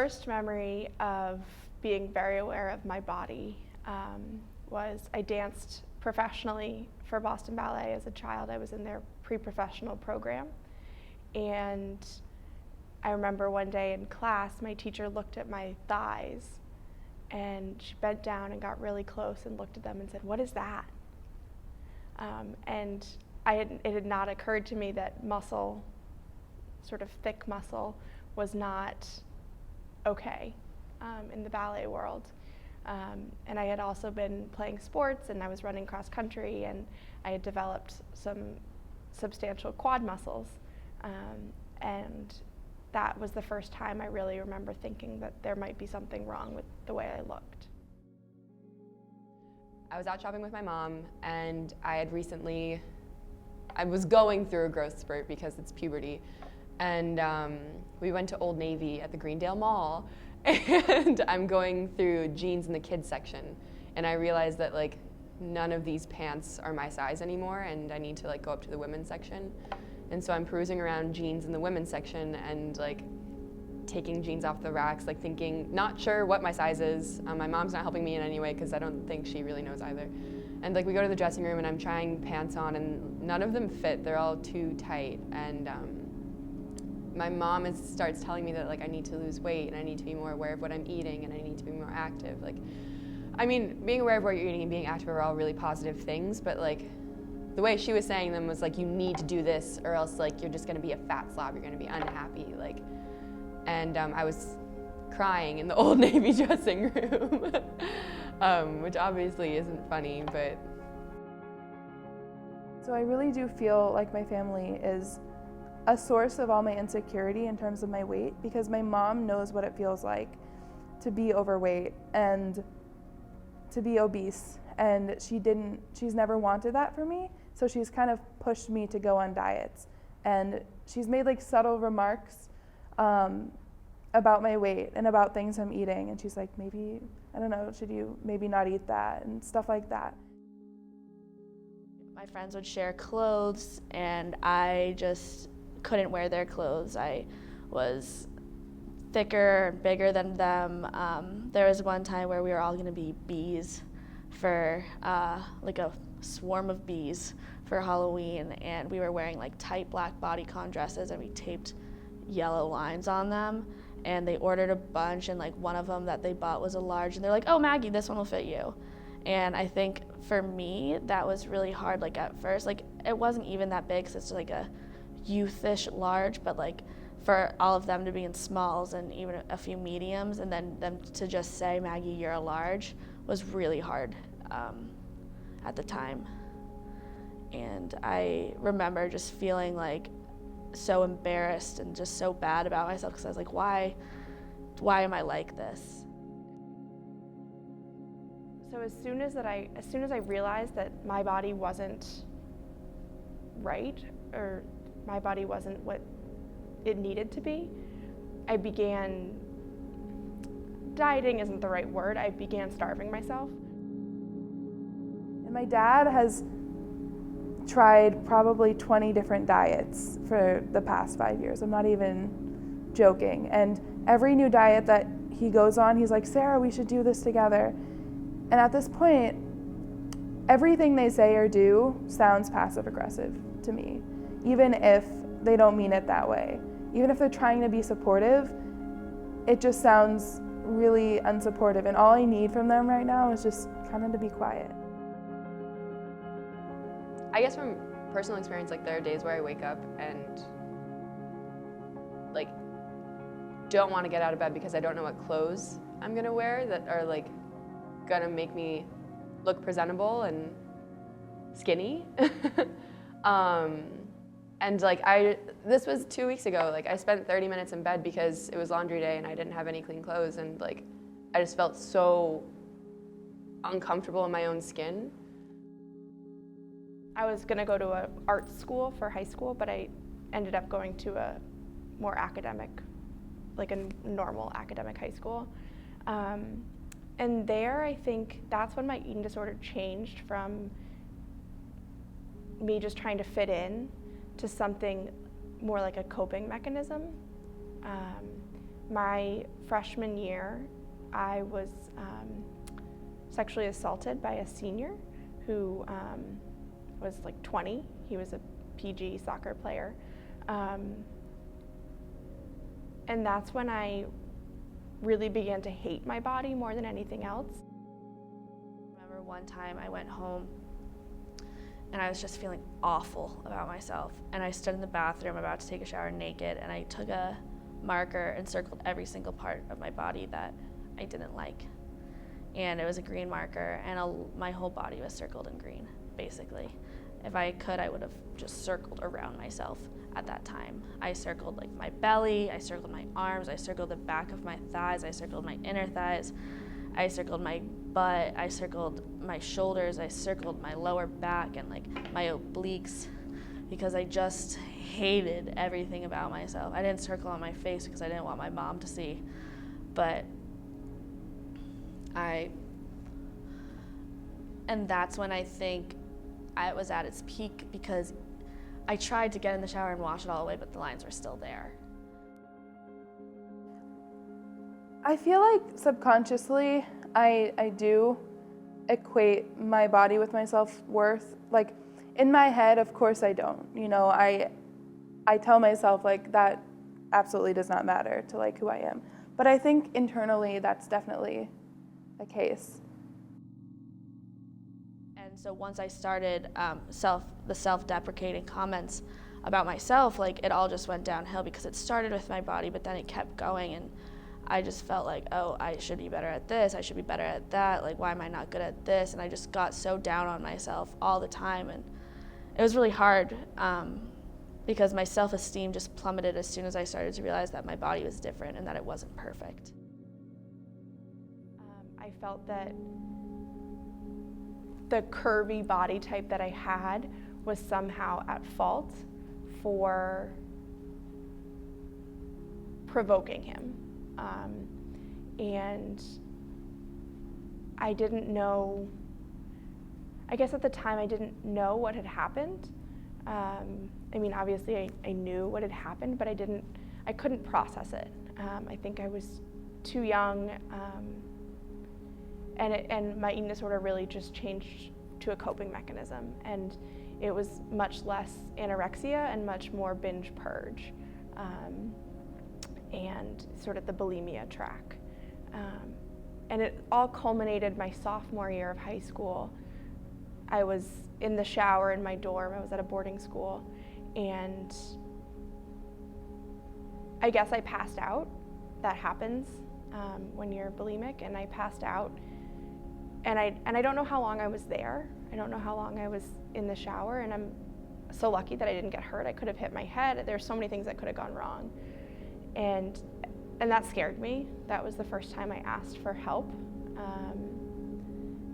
first memory of being very aware of my body was I danced professionally for Boston Ballet as a child. I was in their pre-professional program. And I remember one day in class, my teacher looked at my thighs and she bent down and got really close and looked at them and said, "What is that?" And it had not occurred to me that muscle, sort of thick muscle, was not okay in the ballet world. And I had also been playing sports, and I was running cross country, and I had developed some substantial quad muscles. And that was the first time I really remember thinking that there might be something wrong with the way I looked. I was out shopping with my mom, and I was going through a growth spurt because it's puberty. And we went to Old Navy at the Greendale Mall, and I'm going through jeans in the kids section, and I realized that like none of these pants are my size anymore, and I need to like go up to the women's section. And so I'm perusing around jeans in the women's section and like taking jeans off the racks, like thinking, not sure what my size is. My mom's not helping me in any way because I don't think she really knows either. And like we go to the dressing room and I'm trying pants on and none of them fit. They're all too tight. And my mom starts telling me that like I need to lose weight and I need to be more aware of what I'm eating and I need to be more active. Like, I mean, being aware of what you're eating and being active are all really positive things, but like the way she was saying them was like, you need to do this or else like you're just gonna be a fat slob, you're gonna be unhappy. Like, and I was crying in the Old Navy dressing room, which obviously isn't funny, but. So I really do feel like my family is a source of all my insecurity in terms of my weight, because my mom knows what it feels like to be overweight and to be obese, and she's never wanted that for me, so she's kind of pushed me to go on diets, and she's made like subtle remarks about my weight and about things I'm eating, and she's like, maybe, I don't know, should you maybe not eat that and stuff like that. My friends would share clothes and I just couldn't wear their clothes. I was thicker, bigger than them. There was one time where we were all gonna be bees for like a swarm of bees for Halloween, and we were wearing like tight black bodycon dresses and we taped yellow lines on them, and they ordered a bunch, and like one of them that they bought was a large, and they're like, "Oh, Maggie, this one will fit you." And I think for me that was really hard. Like at first, like it wasn't even that big, so it's like a youthish large, but like for all of them to be in smalls and even a few mediums, and then them to just say, "Maggie, you're a large," was really hard at the time. And I remember just feeling like so embarrassed and just so bad about myself, because I was like, why am I like this? So as soon as I realized that my body wasn't right, or my body wasn't what it needed to be, I began, dieting isn't the right word, I began starving myself. And my dad has tried probably 20 different diets for the past 5 years. I'm not even joking. And every new diet that he goes on, he's like, "Sarah, we should do this together." And at this point, everything they say or do sounds passive aggressive to me, even if they don't mean it that way. Even if they're trying to be supportive, it just sounds really unsupportive. And all I need from them right now is just kind of to be quiet. I guess from personal experience, like there are days where I wake up and like don't want to get out of bed because I don't know what clothes I'm gonna wear that are like gonna make me look presentable and skinny. And like this was 2 weeks ago, like I spent 30 minutes in bed because it was laundry day and I didn't have any clean clothes, and like I just felt so uncomfortable in my own skin. I was gonna go to an art school for high school, but I ended up going to a more academic, like a normal academic high school. And there, I think that's when my eating disorder changed from me just trying to fit in to something more like a coping mechanism. my freshman year, I was sexually assaulted by a senior who was like 20. He was a PG soccer player. And that's when I really began to hate my body more than anything else. I remember one time I went home and I was just feeling awful about myself. And I stood in the bathroom about to take a shower naked, and I took a marker and circled every single part of my body that I didn't like. And it was a green marker, and my whole body was circled in green, basically. If I could, I would have just circled around myself at that time. I circled like my belly, I circled my arms, I circled the back of my thighs, I circled my inner thighs, I circled my butt, I circled my shoulders, I circled my lower back and like my obliques, because I just hated everything about myself. I didn't circle on my face because I didn't want my mom to see, but and that's when I think I was at its peak, because I tried to get in the shower and wash it all away, but the lines were still there. I feel like subconsciously I do equate my body with my self-worth. Like in my head, of course I don't. You know, I tell myself like that absolutely does not matter to like who I am. But I think internally that's definitely the case. And so once I started the self-deprecating comments about myself, like it all just went downhill, because it started with my body, but then it kept going, and I just felt like, oh, I should be better at this, I should be better at that, like why am I not good at this? And I just got so down on myself all the time, and it was really hard because my self-esteem just plummeted as soon as I started to realize that my body was different and that it wasn't perfect. I felt that the curvy body type that I had was somehow at fault for provoking him. And I didn't know, I guess at the time I didn't know what had happened. I mean, obviously I knew what had happened, but I couldn't process it. I think I was too young, and my eating disorder really just changed to a coping mechanism. And it was much less anorexia and much more binge purge. And sort of the bulimia track. And it all culminated my sophomore year of high school. I was in the shower in my dorm. I was at a boarding school, and I guess I passed out. That happens when you're bulimic, and I passed out. And I don't know how long I was there. I don't know how long I was in the shower, and I'm so lucky that I didn't get hurt. I could have hit my head. There's so many things that could have gone wrong. And that scared me. That was the first time I asked for help.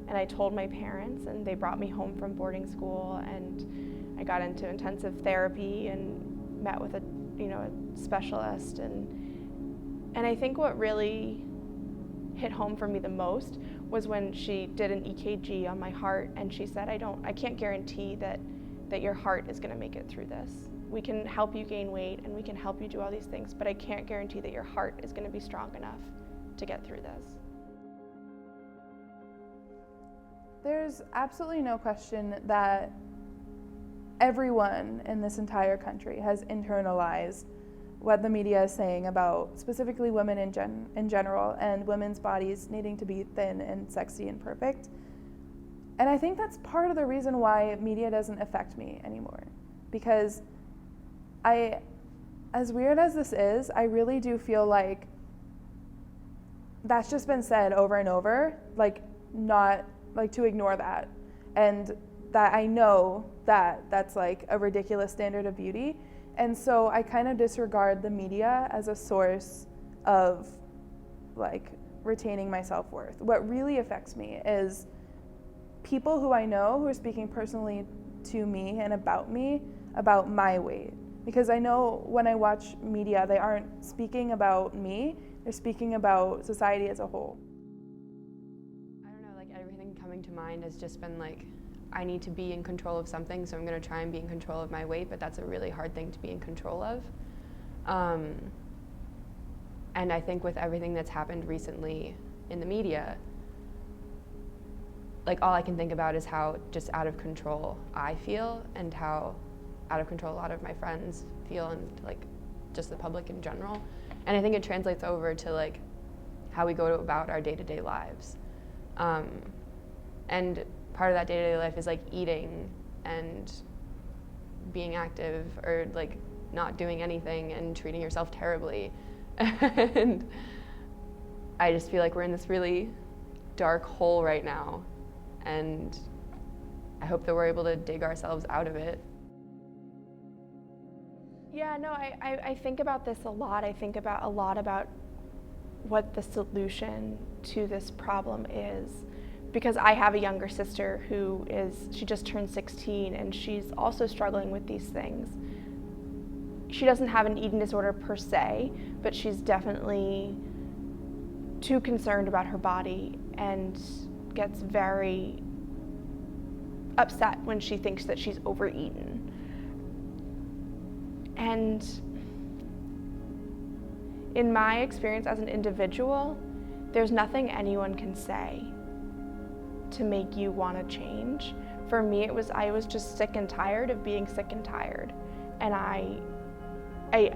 And I told my parents, and they brought me home from boarding school, and I got into intensive therapy and met with a specialist. And I think what really hit home for me the most was when she did an EKG on my heart, and she said, I can't guarantee that your heart is gonna make it through this. We can help you gain weight and we can help you do all these things, but I can't guarantee that your heart is going to be strong enough to get through this. There's absolutely no question that everyone in this entire country has internalized what the media is saying about specifically women in general, and women's bodies needing to be thin and sexy and perfect. And I think that's part of the reason why media doesn't affect me anymore, because as weird as this is, I really do feel like that's just been said over and over, like not like to ignore that, and that I know that that's like a ridiculous standard of beauty. And so I kind of disregard the media as a source of like retaining my self-worth. What really affects me is people who I know who are speaking personally to me and about me, about my weight. Because I know when I watch media, they aren't speaking about me, they're speaking about society as a whole. I don't know, like everything coming to mind has just been like, I need to be in control of something, so I'm gonna try and be in control of my weight, but that's a really hard thing to be in control of. And I think with everything that's happened recently in the media, like all I can think about is how just out of control I feel and how out of control a lot of my friends feel and like just the public in general. And I think it translates over to like how we go about our day-to-day lives. And part of that day-to-day life is like eating and being active or like not doing anything and treating yourself terribly. And I just feel like we're in this really dark hole right now, and I hope that we're able to dig ourselves out of it. Yeah, no, I think about this a lot. I think about a lot about what the solution to this problem is, because I have a younger sister she just turned 16 and she's also struggling with these things. She doesn't have an eating disorder per se, but she's definitely too concerned about her body and gets very upset when she thinks that she's overeaten. And in my experience as an individual, there's nothing anyone can say to make you want to change. For me, I was just sick and tired of being sick and tired. And I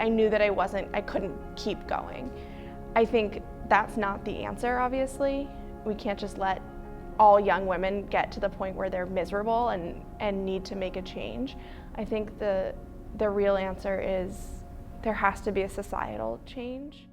knew that I couldn't keep going. I think that's not the answer, obviously. We can't just let all young women get to the point where they're miserable and need to make a change. I think the real answer is there has to be a societal change.